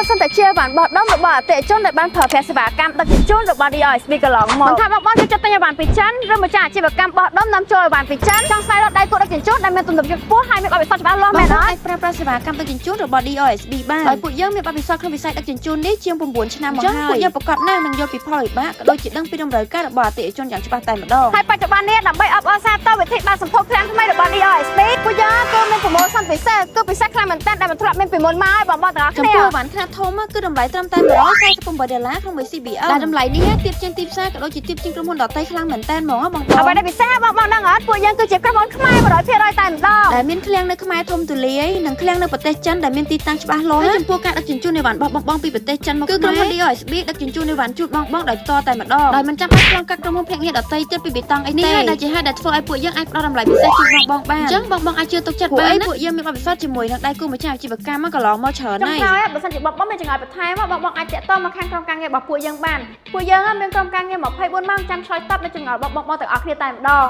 សិនតែជាបានបោះដុំរបស់អតិថិជនដែលបានប្រើប្រាស់សេវាកម្មដឹកជញ្ជូនរបស់ DSB កន្លងមកថាបងចូលចិត្តទិញអីវ៉ាន់ពីចិនឬម្ចាស់អាជីវកម្មបោះដុំនាំចូលអីវ៉ាន់ពីចិនចង់ស្វែងរកដៃគូដឹកជញ្ជូនដែលមានទំនុកចិត្តខ្ពស់ហើយមានបទពិសោធន៍ច្បាស់លាស់មែនអត់ប្រើប្រាស់សេវាកម្មដឹកជញ្ជូនរបស់ DSB បានដោយពួកយើងមានបទពិសោធន៍ក្នុងវិស័យដឹកជញ្ជូននេះជាង9ឆ្នាំមកហើយពួកយើងប្រកាសណាស់នឹងយល់ពីផលវិបាកក៏ដូចជាដឹងពីតម្រូវការរបស់អតិថិជនយ៉ាងច្បាស់តែម្ដងហើយបច្ចុប្បន្ននេះដើម្បីអបអរសាទរវិធីបានសម្ពោធឃ្លាំងថ្មីរបស់ DSB ពួកយើងក៏មានប្រម៉ូសិនពិសេសគឺពិសេសខ្លាំងមែនទែនដែលមិនធ្លាប់មានពីមុនមកហើយបងប្អូនទាំងអស់គ្នាចំពោះវ៉ាន់ខ្នាតធំគឺតម្លៃត្រឹមតែ$148ក្នុង CBL ដែលតម្លៃនេះទាបជាងទីផ្សារក៏ដូចជាទាបជាងក្រុមហ៊ុនដទៃខ្លាំងមែនទែនហ្មងបងប្អូនអ្វីដែលពិសេសបងប្អូនដឹងអត់ពួកយើងគឺជាក្រុមហ៊ុនខ្មែរ100%តែម្ដងដែលមានឃ្លាំងនៅខ្មែរធំទូលាយនិងឃ្លាំងនៅប្រទេសចិនដែលមានទីតាំងច្បាស់លាស់ហើយចំពោះការដឹកជញ្ជូននៃវ៉ាន់របស់បងពីប្រទេសចិនមកគឺក្រុមហ៊ុន DSB ដឹកជញ្ជូននៃវ៉ាន់ជូនបងដោយផ្ទាល់តែម្ដងដោយមិនចាំបាច់ឆ្លងកាត់ក្រុមហ៊ុនភ្នាក់ងារដទៃទៀតពីបេតុងអីទេនេះដែលជាហេតុដែលធ្វើឲ្យពួកយើងអាចផ្ដល់តម្លៃពិសេសជូនបងបានអញ្ចឹងបងអាចជឿទុកចិត្តបានពួកយើងមានបទពិសោធន៍ជាមួយនឹងដៃគូម្ចាស់អាជីវកម្មមកកន្លងមកច្រើនហើយហើយបើសិនជាបងមានចង្អុលបន្ថែមបងអាចតាក់ទងមកខាងក្រុមការងាររបស់ពួកយើងបានពួកយើងមានក្រុមការងារ24ម៉ោងចាំឆ្លើយតបនៅចង្អុលបងទាំងអស់គ្នាតែម្ដង